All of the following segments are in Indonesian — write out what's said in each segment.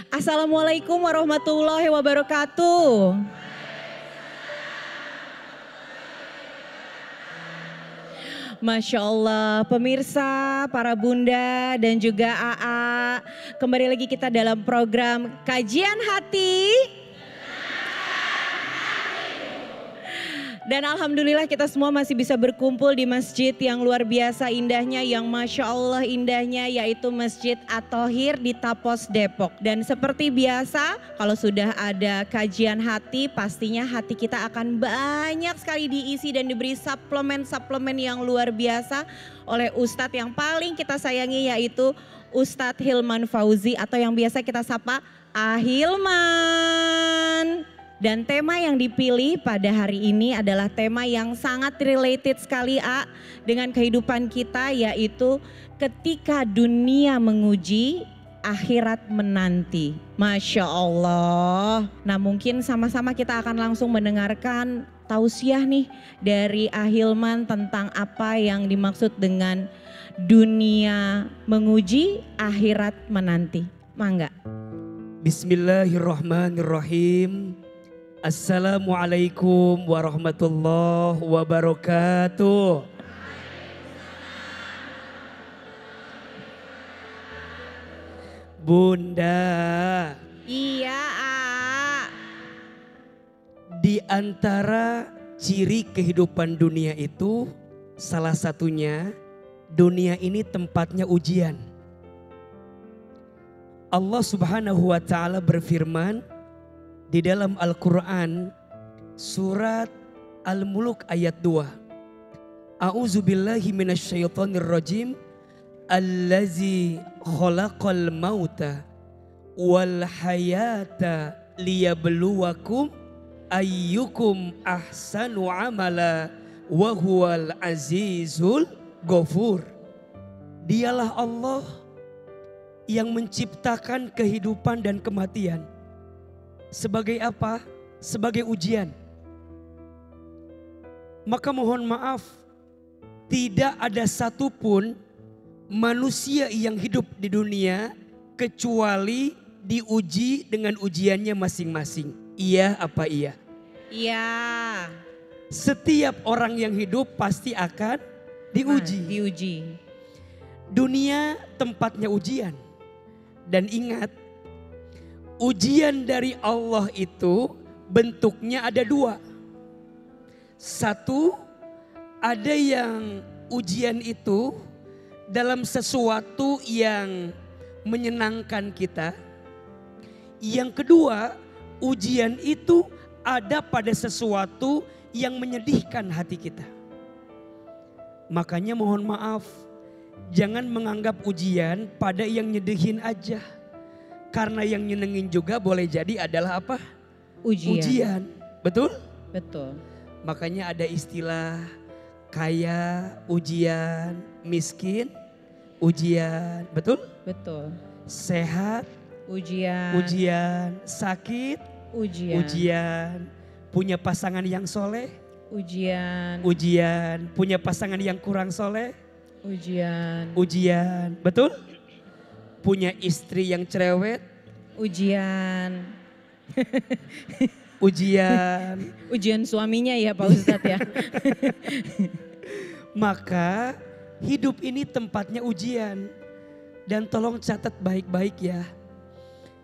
Assalamualaikum warahmatullahi wabarakatuh. Masya Allah, pemirsa, para bunda dan juga AA. Kembali lagi kita dalam program Kajian Hati. Dan alhamdulillah kita semua masih bisa berkumpul di masjid yang luar biasa indahnya, yang Masya Allah indahnya, yaitu Masjid At-Thohir di Tapos, Depok. Dan seperti biasa kalau sudah ada kajian hati, pastinya hati kita akan banyak sekali diisi dan diberi suplemen-suplemen yang luar biasa oleh Ustadz yang paling kita sayangi, yaitu Ustadz Hilman Fauzi atau yang biasa kita sapa Ahilman. Dan tema yang dipilih pada hari ini adalah tema yang sangat related sekali dengan kehidupan kita, yaitu ketika dunia menguji, akhirat menanti. Masya Allah. Nah mungkin sama-sama kita akan langsung mendengarkan tausiah nih dari Ahilman tentang apa yang dimaksud dengan dunia menguji, akhirat menanti. Mangga. Bismillahirrahmanirrahim. Assalamualaikum warahmatullahi wabarakatuh. Bunda. Iya, Di antara ciri kehidupan dunia itu, salah satunya dunia ini tempatnya ujian. Allah Subhanahu wa taala berfirman di dalam Al-Quran surat Al-Mulk ayat 2. A'udzubillahi minasyaitonirrajim. Allazi khalaqal mauta wal hayata liyabluwakum ayyukum ahsanu amala wa huwal azizul ghafur. Dialah Allah yang menciptakan kehidupan dan kematian. Sebagai apa? Sebagai ujian. Maka mohon maaf, tidak ada satupun manusia yang hidup di dunia kecuali diuji dengan ujiannya masing-masing. Iya apa iya? iya. Setiap orang yang hidup pasti akan diuji. Dunia tempatnya ujian. Dan ingat, ujian dari Allah itu bentuknya ada dua. Satu, ada yang ujian itu dalam sesuatu yang menyenangkan kita. Yang kedua, ujian itu ada pada sesuatu yang menyedihkan hati kita. Makanya mohon maaf, jangan menganggap ujian pada yang nyedihin aja. Karena yang nyenengin juga boleh jadi adalah apa? Ujian. Betul? Betul. Makanya ada istilah kaya ujian, miskin ujian. Betul? Betul. Sehat Ujian. sakit Ujian. Punya pasangan yang soleh Ujian. punya pasangan yang kurang soleh Ujian. Betul? Punya istri yang cerewet Ujian. ujian. Suaminya ya Pak Ustadz ya. Maka hidup ini tempatnya ujian. Dan tolong catat baik-baik ya.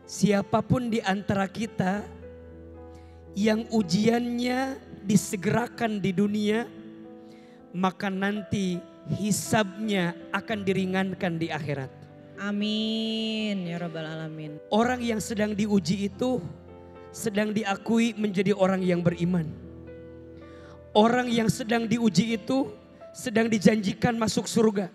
Siapapun di antara kita yang ujiannya disegerakan di dunia, maka nanti hisabnya akan diringankan di akhirat. Amin ya Rabbal Alamin. Orang yang sedang diuji itu sedang diakui menjadi orang yang beriman. Orang yang sedang diuji itu sedang dijanjikan masuk surga.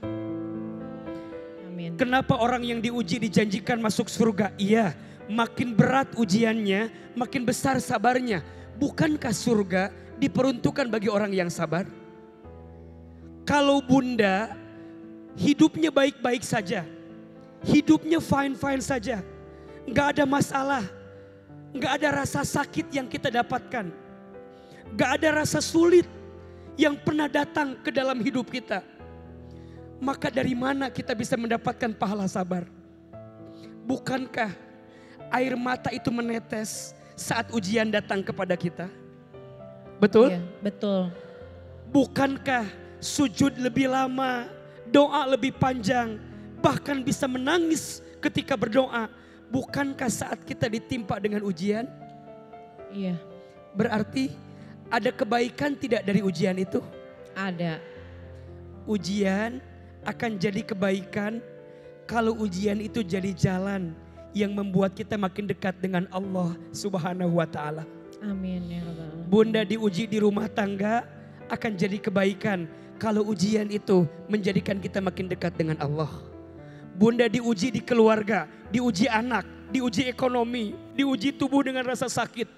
Amin. Kenapa orang yang diuji dijanjikan masuk surga? Iya, makin berat ujiannya, makin besar sabarnya. Bukankah surga diperuntukkan bagi orang yang sabar? Kalau bunda hidupnya baik-baik saja, hidupnya fine-fine saja, gak ada masalah, gak ada rasa sakit yang kita dapatkan, gak ada rasa sulit yang pernah datang ke dalam hidup kita, maka dari mana kita bisa mendapatkan pahala sabar? Bukankah air mata itu menetes saat ujian datang kepada kita? Betul? Iya, betul. Bukankah sujud lebih lama, doa lebih panjang, bahkan bisa menangis ketika berdoa? Bukankah saat kita ditimpa dengan ujian? Iya. Berarti ada kebaikan tidak dari ujian itu? Ada. Ujian akan jadi kebaikan kalau ujian itu jadi jalan yang membuat kita makin dekat dengan Allah Subhanahu wa taala. Amin ya rabbal alamin. Bunda diuji di rumah tangga akan jadi kebaikan kalau ujian itu menjadikan kita makin dekat dengan Allah. Bunda diuji di keluarga, diuji anak, diuji ekonomi, diuji tubuh dengan rasa sakit.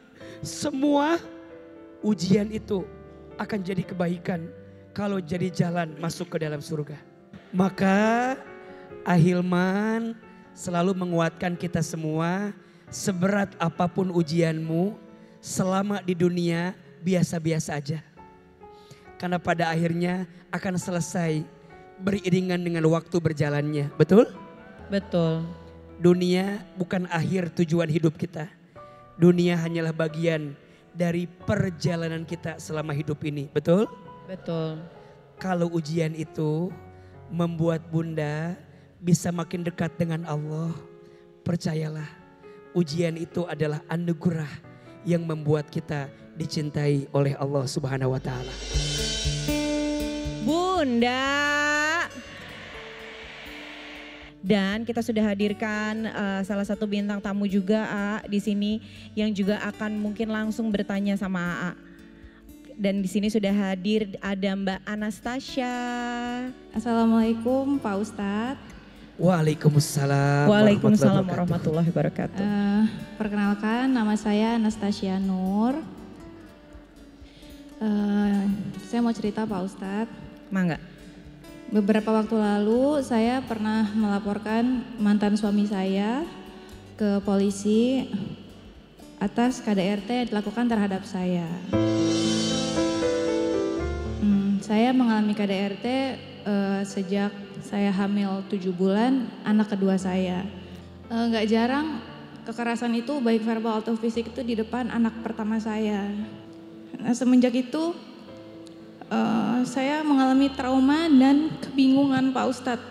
Semua ujian itu akan jadi kebaikan kalau jadi jalan masuk ke dalam surga. Maka Ahilman selalu menguatkan kita semua, seberat apapun ujianmu, selama di dunia biasa-biasa aja. Karena pada akhirnya akan selesai beriringan dengan waktu berjalannya. Betul? Betul. Dunia bukan akhir tujuan hidup kita. Dunia hanyalah bagian dari perjalanan kita selama hidup ini. Betul? Betul. Kalau ujian itu membuat Bunda bisa makin dekat dengan Allah, percayalah ujian itu adalah anugerah yang membuat kita dicintai oleh Allah Subhanahu wa taala. Bunda. Dan kita sudah hadirkan salah satu bintang tamu juga di sini yang juga akan mungkin langsung bertanya sama AA. Dan di sini sudah hadir ada Mbak Anastasia. Assalamualaikum Pak Ustadz. Waalaikumsalam. Waalaikumsalam warahmatullahi wabarakatuh. Perkenalkan, nama saya Anastasia Nur. Saya mau cerita Pak Ustadz. Mangga. Beberapa waktu lalu saya pernah melaporkan mantan suami saya ke polisi atas KDRT yang dilakukan terhadap saya. Saya mengalami KDRT sejak saya hamil 7 bulan anak kedua saya. Gak jarang kekerasan itu baik verbal atau fisik itu di depan anak pertama saya. Nah, semenjak itu saya mengalami trauma dan kebingungan Pak Ustadz.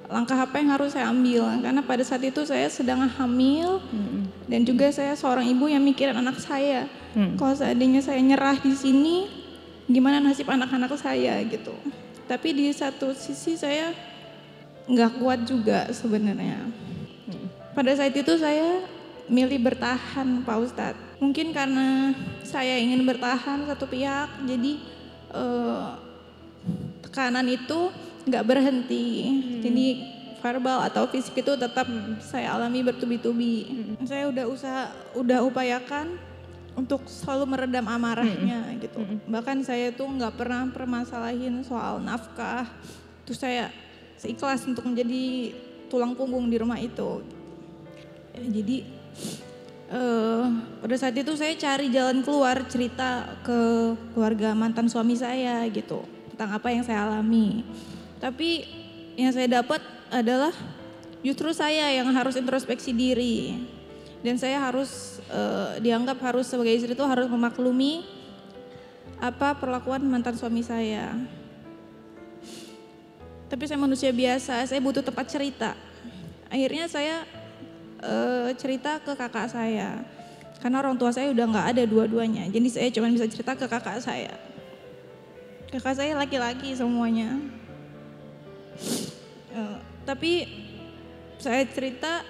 Langkah apa yang harus saya ambil? Karena pada saat itu saya sedang hamil dan juga saya seorang ibu yang mikirin anak saya. Kalau seandainya saya nyerah di sini, gimana nasib anak-anak saya gitu. Tapi di satu sisi saya nggak kuat juga sebenarnya. Pada saat itu saya milih bertahan Pak Ustadz. Mungkin karena saya ingin bertahan satu pihak, jadi tekanan itu nggak berhenti. Jadi verbal atau fisik itu tetap saya alami bertubi-tubi. Saya udah upayakan untuk selalu meredam amarahnya gitu. Bahkan saya tuh nggak pernah permasalahin soal nafkah. Terus saya seikhlas untuk menjadi tulang punggung di rumah itu. Jadi pada saat itu saya cari jalan keluar, cerita ke keluarga mantan suami saya gitu tentang apa yang saya alami. Tapi yang saya dapat adalah justru saya yang harus introspeksi diri dan saya harus dianggap harus sebagai istri itu harus memaklumi apa perlakuan mantan suami saya. Tapi saya manusia biasa, saya butuh tempat cerita. Akhirnya saya cerita ke kakak saya karena orang tua saya udah nggak ada dua-duanya, jadi saya cuma bisa cerita ke kakak saya. Kakak saya laki-laki semuanya, tapi saya cerita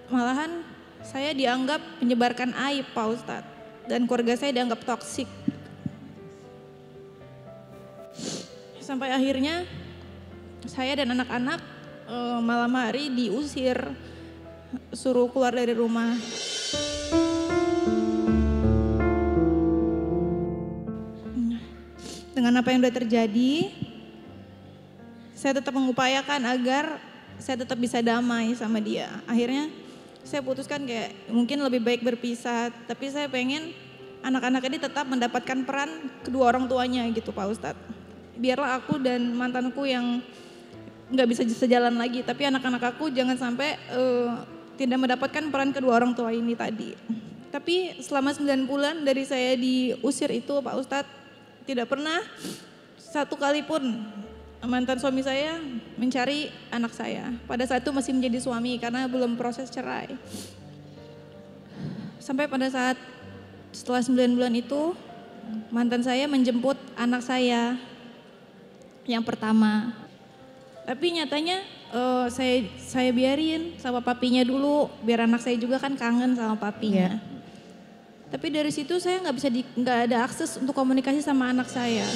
malahan saya dianggap menyebarkan aib Pak Ustadz dan keluarga saya dianggap toksik. Sampai akhirnya saya dan anak-anak malam hari diusir, suruh keluar dari rumah. Dengan apa yang sudah terjadi, saya tetap mengupayakan agar saya tetap bisa damai sama dia. Akhirnya saya putuskan kayak mungkin lebih baik berpisah, tapi saya pengen anak-anak ini tetap mendapatkan peran kedua orang tuanya gitu Pak Ustadz. Biarlah aku dan mantanku yang nggak bisa sejalan lagi, tapi anak-anak aku jangan sampai tidak mendapatkan peran kedua orang tua ini tadi. Tapi selama 9 bulan dari saya diusir itu Pak Ustadz, tidak pernah satu kali pun mantan suami saya mencari anak saya. Pada saat itu masih menjadi suami karena belum proses cerai. Sampai pada saat setelah 9 bulan itu mantan saya menjemput anak saya yang pertama. Tapi nyatanya saya biarin sama papinya dulu biar anak saya juga kan kangen sama papinya. Tapi dari situ saya nggak ada akses untuk komunikasi sama anak saya.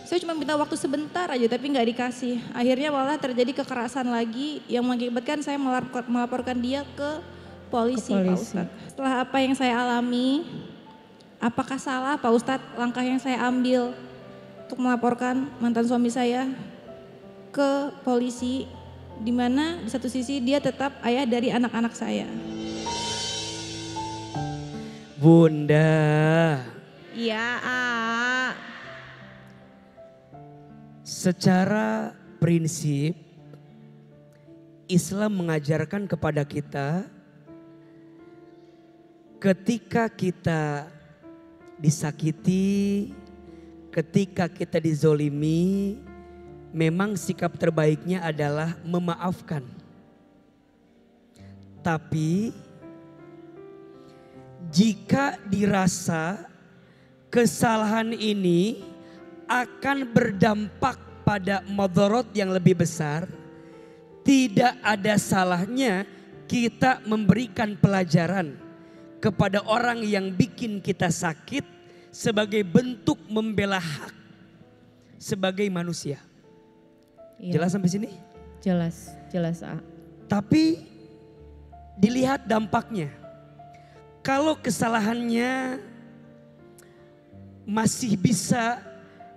Saya cuma minta waktu sebentar aja tapi nggak dikasih. Akhirnya malah terjadi kekerasan lagi yang mengakibatkan saya melaporkan dia ke polisi, Pak Ustadz. Setelah apa yang saya alami, apakah salah Pak Ustadz langkah yang saya ambil untuk melaporkan mantan suami saya ke polisi, di mana di satu sisi dia tetap ayah dari anak-anak saya. Bunda. Iya, Secara prinsip Islam mengajarkan kepada kita ketika kita disakiti, ketika kita dizolimi, memang sikap terbaiknya adalah memaafkan. Tapi jika dirasa kesalahan ini akan berdampak pada madharat yang lebih besar, tidak ada salahnya kita memberikan pelajaran kepada orang yang bikin kita sakit sebagai bentuk membela hak sebagai manusia. iya. Jelas sampai sini? Jelas. Tapi dilihat dampaknya. Kalau kesalahannya masih bisa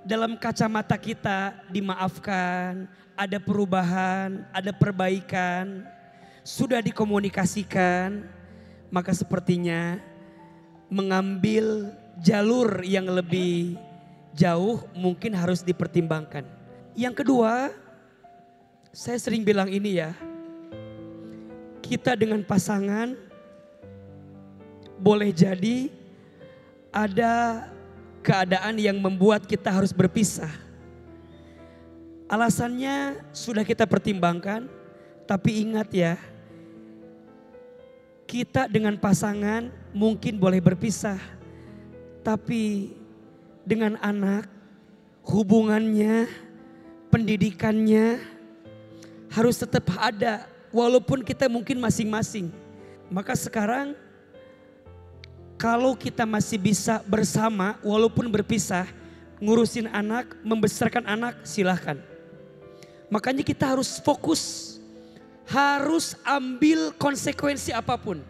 dalam kacamata kita dimaafkan, ada perubahan, ada perbaikan, sudah dikomunikasikan, maka sepertinya mengambil jalur yang lebih jauh mungkin harus dipertimbangkan. Yang kedua, saya sering bilang ini ya, kita dengan pasangan boleh jadi ada keadaan yang membuat kita harus berpisah. Alasannya sudah kita pertimbangkan, tapi ingat ya, kita dengan pasangan mungkin boleh berpisah, tapi dengan anak hubungannya, pendidikannya harus tetap ada walaupun kita mungkin masing-masing. Maka sekarang kalau kita masih bisa bersama walaupun berpisah, ngurusin anak, membesarkan anak, silahkan. Makanya kita harus fokus, harus ambil konsekuensi apapun.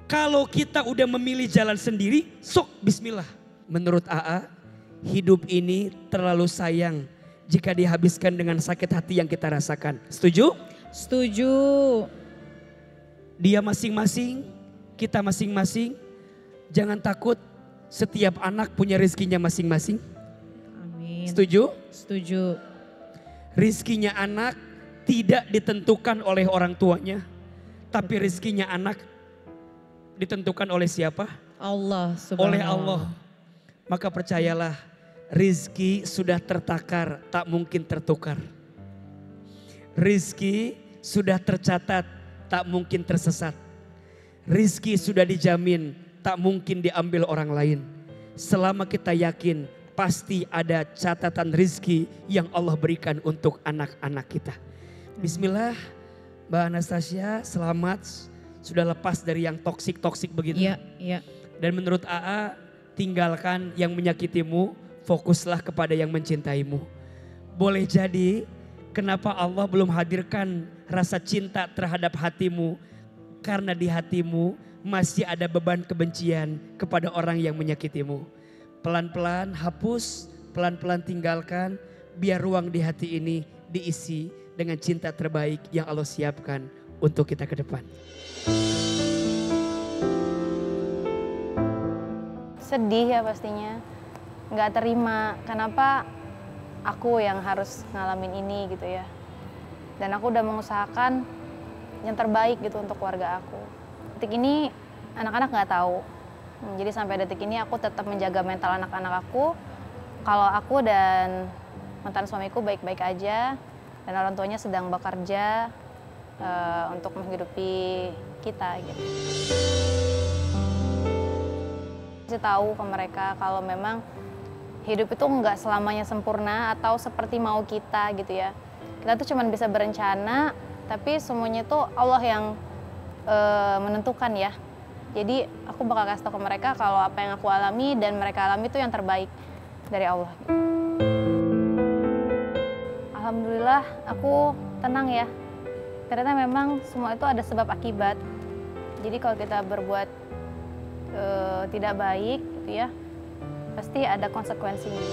Kalau kita udah memilih jalan sendiri, sok bismillah. Menurut AA, hidup ini terlalu sayang jika dihabiskan dengan sakit hati yang kita rasakan. Setuju? Setuju. Dia masing-masing, kita masing-masing. Jangan takut, setiap anak punya rezekinya masing-masing. Amin. Setuju? Setuju. Rezekinya anak tidak ditentukan oleh orang tuanya. Tapi rezekinya anak ditentukan oleh siapa? Allah subhanahu. Oleh Allah. Maka percayalah, rezeki sudah tertakar, tak mungkin tertukar. Rezeki sudah tercatat, tak mungkin tersesat. Rezeki sudah dijamin, tak mungkin diambil orang lain. Selama kita yakin pasti ada catatan rezeki yang Allah berikan untuk anak-anak kita. Bismillah, Mbak Anastasia, selamat sudah lepas dari yang toksik-toksik begitu. Iya, iya. Dan menurut AA, tinggalkan yang menyakitimu, fokuslah kepada yang mencintaimu. Boleh jadi kenapa Allah belum hadirkan rasa cinta terhadap hatimu, karena di hatimu masih ada beban kebencian kepada orang yang menyakitimu. Pelan-pelan hapus, pelan-pelan tinggalkan, biar ruang di hati ini diisi dengan cinta terbaik yang Allah siapkan untuk kita ke depan. Sedih ya pastinya, nggak terima kenapa aku yang harus ngalamin ini gitu ya. Dan aku udah mengusahakan yang terbaik gitu untuk keluarga aku. Detik ini anak-anak nggak tahu. Jadi sampai detik ini aku tetap menjaga mental anak-anak aku. Kalau aku dan mantan suamiku baik-baik aja dan orang tuanya sedang bekerja untuk menghidupi kita gitu. Kasih tahu ke mereka kalau memang hidup itu nggak selamanya sempurna atau seperti mau kita gitu ya. Kita tuh cuma bisa berencana, tapi semuanya tuh Allah yang menentukan ya. Jadi aku bakal kasih tahu ke mereka kalau apa yang aku alami dan mereka alami itu yang terbaik dari Allah. Alhamdulillah aku tenang ya. Ternyata memang semua itu ada sebab akibat. Jadi kalau kita berbuat tidak baik gitu ya, pasti ada konsekuensinya.